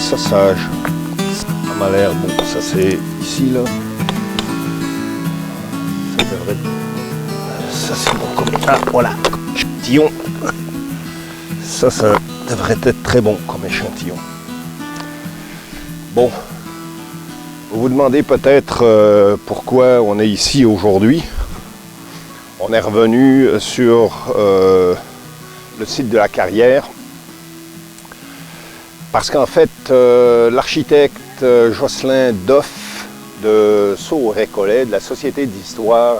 ça m'a l'air bon. Ça c'est ici là. Ça devrait être... Ça c'est bon comme... Ah voilà, échantillon. Ça devrait être très bon comme échantillon. Bon, vous vous demandez peut-être pourquoi on est ici aujourd'hui. On est revenu sur le site de la carrière parce qu'en fait l'architecte Jocelyn Doff de Sault-au-Récollet de la Société d'histoire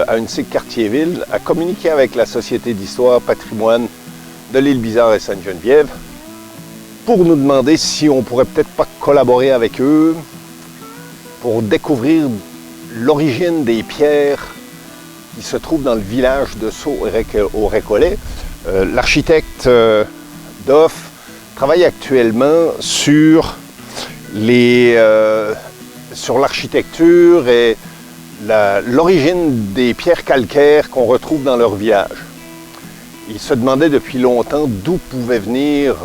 Ahuntsic-Cartierville a communiqué avec la Société d'histoire patrimoine de l'île Bizard et Sainte-Geneviève pour nous demander si on pourrait peut-être pas collaborer avec eux pour découvrir l'origine des pierres qui se trouvent dans le village de Sault-au-Récollet. L'architecte Doff travaille actuellement sur l'architecture et l'origine des pierres calcaires qu'on retrouve dans leur village. Il se demandait depuis longtemps d'où pouvaient venir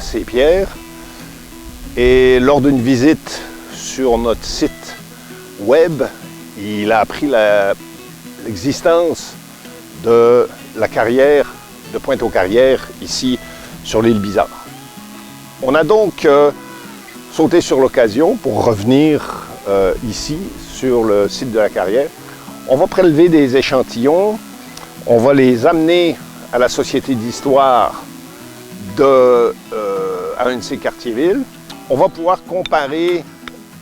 ces pierres. Et lors d'une visite sur notre site web, il a appris l'existence de la carrière de Pointe-aux-Carrières, ici sur l'île Bizard. On a donc sauté sur l'occasion pour revenir ici, sur le site de la carrière. On va prélever des échantillons, on va les amener à la Société d'histoire de Ahuntsic-Cartierville. On va pouvoir comparer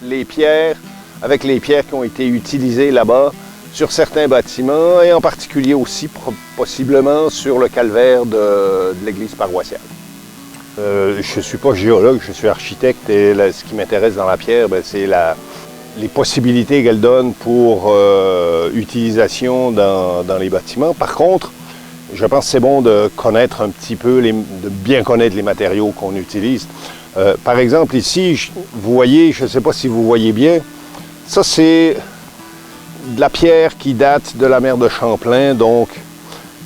les pierres avec les pierres qui ont été utilisées là-bas sur certains bâtiments et en particulier aussi possiblement sur le calvaire de l'église paroissiale. Je ne suis pas géologue, je suis architecte et ce qui m'intéresse dans la pierre, c'est les possibilités qu'elle donne pour utilisation dans les bâtiments. Par contre, je pense que c'est bon de connaître un petit peu, de bien connaître les matériaux qu'on utilise. Par exemple, ici, vous voyez, je ne sais pas si vous voyez bien, ça c'est de la pierre qui date de la mer de Champlain, donc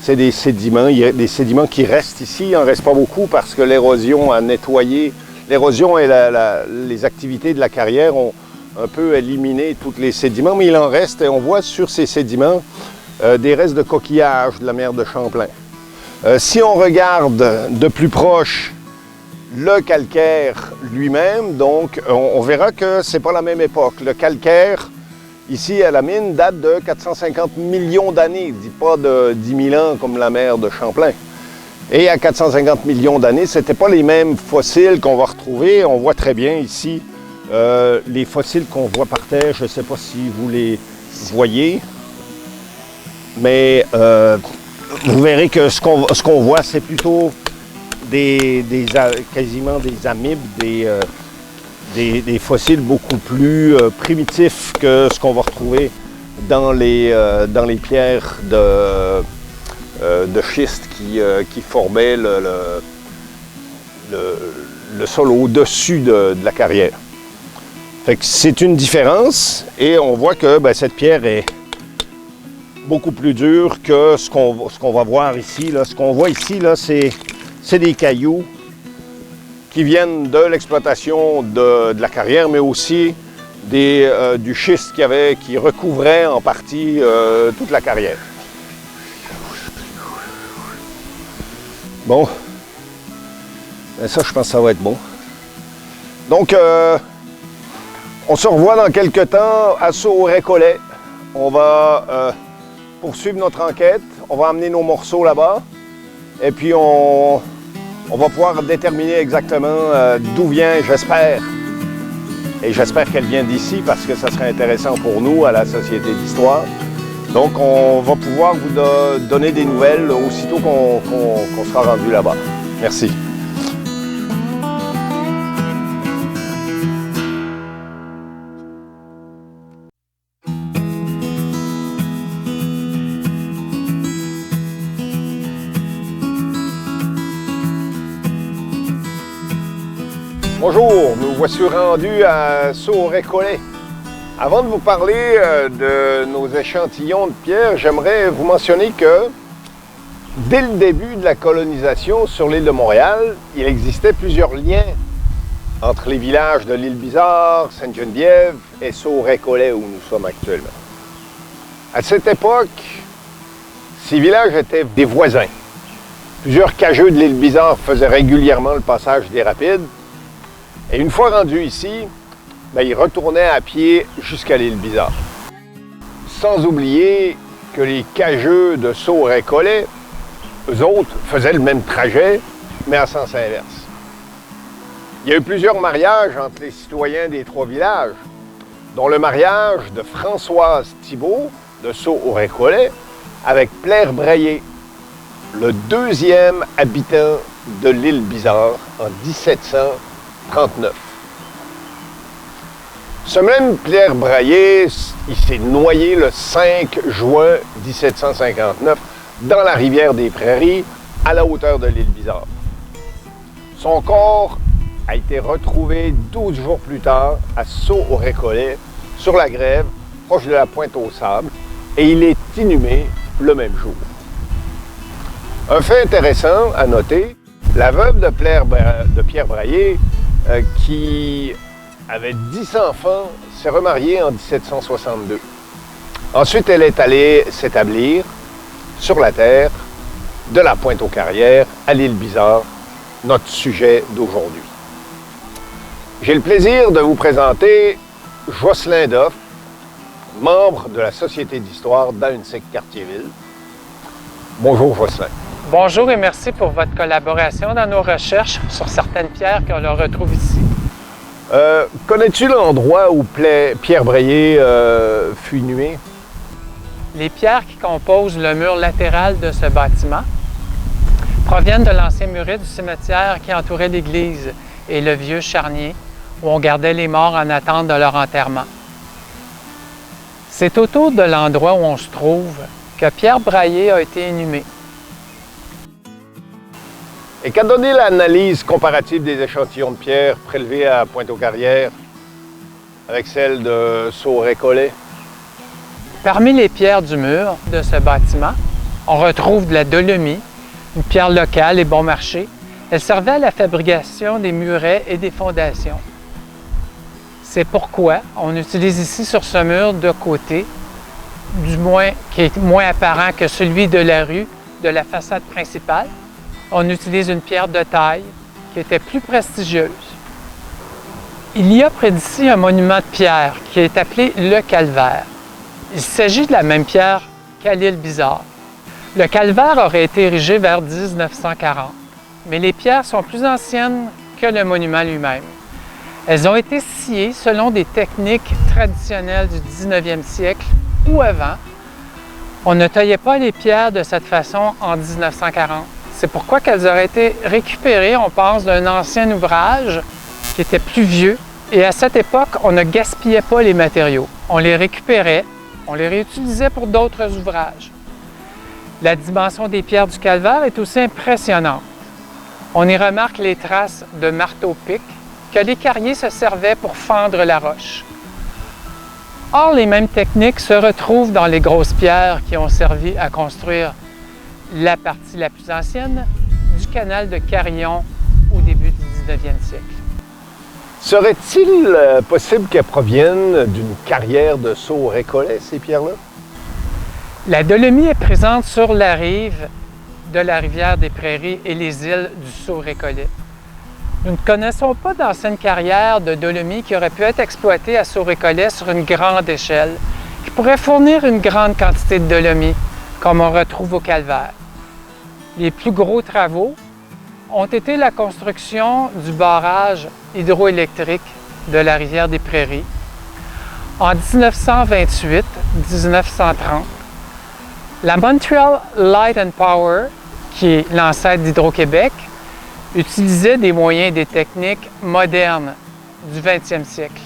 c'est des sédiments. Il y a des sédiments qui restent ici, il n'en reste pas beaucoup parce que l'érosion a nettoyé, l'érosion et les activités de la carrière ont un peu éliminé tous les sédiments, mais il en reste et on voit sur ces sédiments des restes de coquillages de la mer de Champlain. Si on regarde de plus proche le calcaire lui-même, donc on verra que c'est pas la même époque. Le calcaire, ici à la mine, date de 450 millions d'années, dit pas de 10 000 ans comme la mer de Champlain. Et à 450 millions d'années, c'était pas les mêmes fossiles qu'on va retrouver. On voit très bien ici les fossiles qu'on voit par terre. Je ne sais pas si vous les voyez. Mais vous verrez que ce qu'on voit, c'est plutôt quasiment des amibes, des fossiles beaucoup plus primitifs que ce qu'on va retrouver dans les pierres de schiste qui formaient le sol au-dessus de la carrière. Fait que c'est une différence et on voit que cette pierre est beaucoup plus dur que ce qu'on va voir ici. Là. Ce qu'on voit ici, c'est des cailloux qui viennent de l'exploitation de la carrière, mais aussi du schiste qui recouvrait en partie toute la carrière. Bon, ça je pense que ça va être bon. Donc, on se revoit dans quelques temps à Sault-au-Récollet. On va poursuivre notre enquête, on va amener nos morceaux là-bas et puis on va pouvoir déterminer exactement d'où vient, j'espère. Et j'espère qu'elle vient d'ici parce que ça serait intéressant pour nous à la Société d'histoire. Donc on va pouvoir vous donner des nouvelles aussitôt qu'on sera rendu là-bas. Merci. Bonjour, nous voici rendus à Sault-au-Récollet. Avant de vous parler de nos échantillons de pierre, j'aimerais vous mentionner que dès le début de la colonisation sur l'île de Montréal, il existait plusieurs liens entre les villages de l'île Bizarre, Sainte-Geneviève et Sauret-Collet où nous sommes actuellement. À cette époque, ces villages étaient des voisins. Plusieurs cageux de l'île Bizarre faisaient régulièrement le passage des rapides. Et une fois rendus ici, ils retournaient à pied jusqu'à l'île Bizarre. Sans oublier que les cageux de Sauret-Collet, eux autres, faisaient le même trajet, mais en sens inverse. Il y a eu plusieurs mariages entre les citoyens des trois villages, dont le mariage de Françoise Thibault de Sauret-Collet avec Pierre Braillé, le deuxième habitant de l'île Bizarre en 1739. Ce même Pierre Braillé, il s'est noyé le 5 juin 1759 dans la rivière des Prairies, à la hauteur de l'île Bizarre. Son corps a été retrouvé 12 jours plus tard à Sauret-Collet, sur la Grève, proche de la Pointe-aux-Sables, et il est inhumé le même jour. Un fait intéressant à noter, la veuve de Pierre Braillé, qui avait 10 enfants, s'est remariée en 1762. Ensuite, elle est allée s'établir sur la terre de la Pointe-aux-Carrières, à l'île Bizarre, notre sujet d'aujourd'hui. J'ai le plaisir de vous présenter Jocelyn Doff, membre de la Société d'histoire d'Ahuntsic-Cartierville. Bonjour Jocelyn. Bonjour et merci pour votre collaboration dans nos recherches sur certaines pierres que l'on retrouve ici. Connais-tu l'endroit où Pierre Braillé fut inhumé? Les pierres qui composent le mur latéral de ce bâtiment proviennent de l'ancien muret du cimetière qui entourait l'église et le vieux charnier où on gardait les morts en attente de leur enterrement. C'est autour de l'endroit où on se trouve que Pierre Braillé a été inhumé. Et qu'a donné l'analyse comparative des échantillons de pierre prélevés à Pointe-aux-Carrières avec celle de Sauret-Collet? Parmi les pierres du mur de ce bâtiment, on retrouve de la dolomie, une pierre locale et bon marché. Elle servait à la fabrication des murets et des fondations. C'est pourquoi on utilise ici sur ce mur de côté, du moins qui est moins apparent que celui de la rue de la façade principale. On utilise une pierre de taille qui était plus prestigieuse. Il y a près d'ici un monument de pierre qui est appelé le Calvaire. Il s'agit de la même pierre qu'à l'île Bizarre. Le Calvaire aurait été érigé vers 1940, mais les pierres sont plus anciennes que le monument lui-même. Elles ont été sciées selon des techniques traditionnelles du 19e siècle ou avant. On ne taillait pas les pierres de cette façon en 1940. C'est pourquoi qu'elles auraient été récupérées, on pense, d'un ancien ouvrage qui était plus vieux. Et à cette époque, on ne gaspillait pas les matériaux. On les récupérait, on les réutilisait pour d'autres ouvrages. La dimension des pierres du Calvaire est aussi impressionnante. On y remarque les traces de marteau-pic que les carriers se servaient pour fendre la roche. Or, les mêmes techniques se retrouvent dans les grosses pierres qui ont servi à construire la partie la plus ancienne du canal de Carillon au début du 19e siècle. Serait-il possible qu'elles proviennent d'une carrière de Sauret-Collet, ces pierres-là? La dolomie est présente sur la rive de la rivière des Prairies et les îles du Sauret-Collet. Nous ne connaissons pas d'ancienne carrière de dolomie qui aurait pu être exploitée à Sauret-Collet sur une grande échelle, qui pourrait fournir une grande quantité de dolomie, comme on retrouve au Calvaire. Les plus gros travaux ont été la construction du barrage hydroélectrique de la rivière des Prairies. En 1928-1930, la Montreal Light and Power, qui est l'ancêtre d'Hydro-Québec, utilisait des moyens et des techniques modernes du 20e siècle.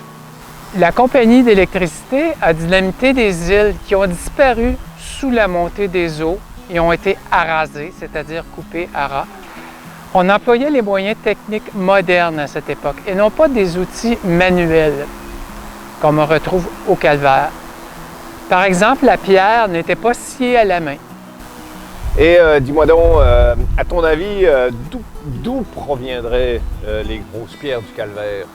La compagnie d'électricité a dynamité des îles qui ont disparu sous la montée des eaux et ont été arasées, c'est-à-dire coupées à ras. On employait les moyens techniques modernes à cette époque et non pas des outils manuels, comme on retrouve au Calvaire. Par exemple, la pierre n'était pas sciée à la main. Et dis-moi donc, à ton avis, d'où proviendraient les grosses pierres du calvaire?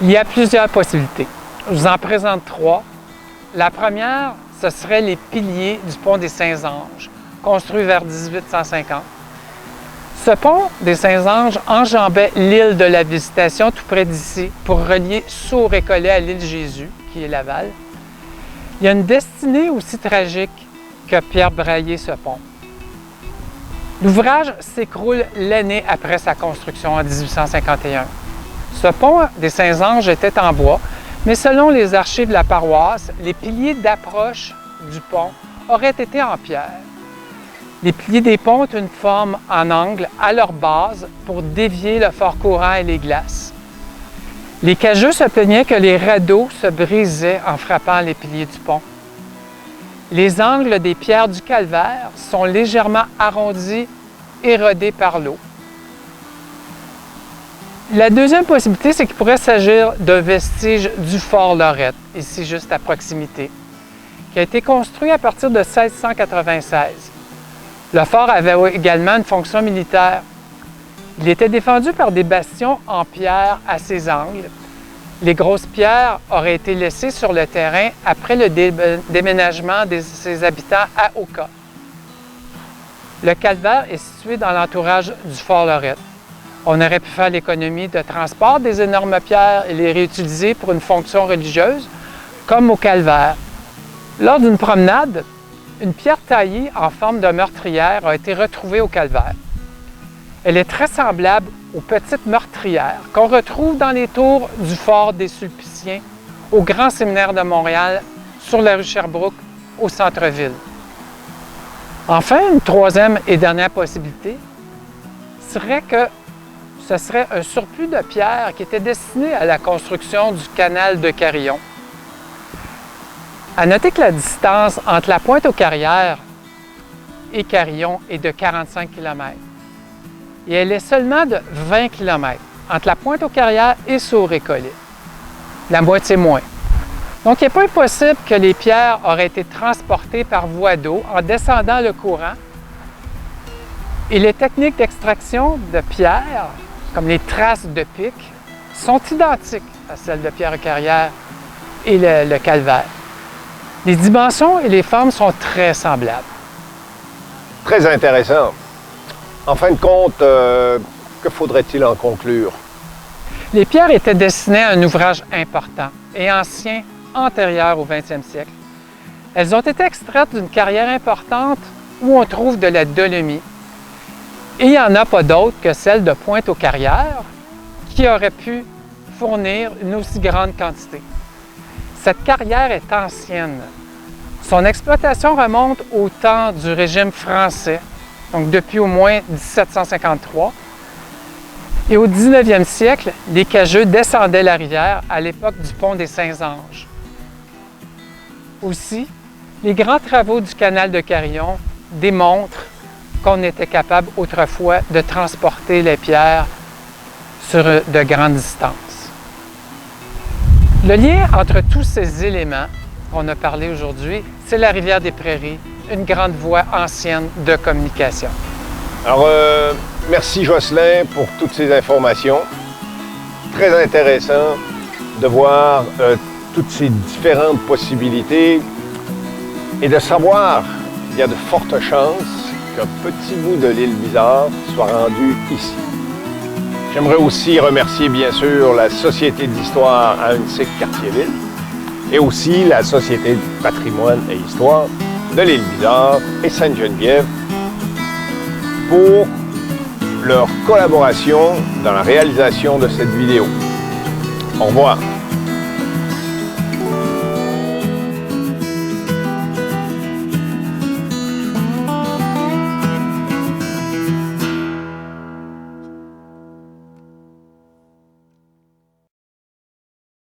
Il y a plusieurs possibilités. Je vous en présente trois. La première, ce serait les piliers du pont des Saints-Anges, construit vers 1850. Ce pont des Saints-Anges enjambait l'île de la Visitation tout près d'ici pour relier Sourd-Récollet à l'île Jésus, qui est Laval. Il y a une destinée aussi tragique que Pierre braillé ce pont. L'ouvrage s'écroule l'année après sa construction en 1851. Ce pont des Saints-Anges était en bois, mais selon les archives de la paroisse, les piliers d'approche du pont auraient été en pierre. Les piliers des ponts ont une forme en angle à leur base pour dévier le fort courant et les glaces. Les cageux se plaignaient que les radeaux se brisaient en frappant les piliers du pont. Les angles des pierres du calvaire sont légèrement arrondis, érodés par l'eau. La deuxième possibilité, c'est qu'il pourrait s'agir d'un vestige du fort Lorette, ici juste à proximité, qui a été construit à partir de 1696. Le fort avait également une fonction militaire. Il était défendu par des bastions en pierre à ses angles. Les grosses pierres auraient été laissées sur le terrain après le déménagement de ses habitants à Oka. Le calvaire est situé dans l'entourage du fort Lorette. On aurait pu faire l'économie de transport des énormes pierres et les réutiliser pour une fonction religieuse, comme au calvaire. Lors d'une promenade, une pierre taillée en forme de meurtrière a été retrouvée au calvaire. Elle est très semblable aux petites meurtrières qu'on retrouve dans les tours du fort des Sulpiciens, au Grand Séminaire de Montréal, sur la rue Sherbrooke, au centre-ville. Enfin, une troisième et dernière possibilité serait que ce serait un surplus de pierre qui était destiné à la construction du canal de Carillon. À noter que la distance entre la Pointe-aux-Carrières et Carillon est de 45 km. Et elle est seulement de 20 km entre la Pointe-aux-Carrières et Sourd-Récollet. La moitié moins. Donc, il n'est pas impossible que les pierres auraient été transportées par voie d'eau en descendant le courant. Et les techniques d'extraction de pierres, comme les traces de pic, sont identiques à celles de Pierre-Carrière et le calvaire. Les dimensions et les formes sont très semblables. Très intéressant. En fin de compte, que faudrait-il en conclure? Les pierres étaient destinées à un ouvrage important et ancien, antérieur au 20e siècle. Elles ont été extraites d'une carrière importante où on trouve de la dolomie. Et il n'y en a pas d'autre que celle de Pointe-aux-Carrières qui aurait pu fournir une aussi grande quantité. Cette carrière est ancienne. Son exploitation remonte au temps du régime français, donc depuis au moins 1753. Et au 19e siècle, les cageux descendaient la rivière à l'époque du pont des Saints-Anges. Aussi, les grands travaux du canal de Carillon démontrent qu'on était capable autrefois de transporter les pierres sur de grandes distances. Le lien entre tous ces éléments qu'on a parlé aujourd'hui, c'est la rivière des Prairies, une grande voie ancienne de communication. Alors, merci Jocelyn pour toutes ces informations. Très intéressant de voir toutes ces différentes possibilités et de savoir qu'il y a de fortes chances qu'un petit bout de l'île Bizarre soit rendu ici. J'aimerais aussi remercier bien sûr la Société d'histoire Ahuntsic-Cartierville et aussi la Société de patrimoine et histoire de l'île Bizarre et Sainte-Geneviève pour leur collaboration dans la réalisation de cette vidéo. Au revoir.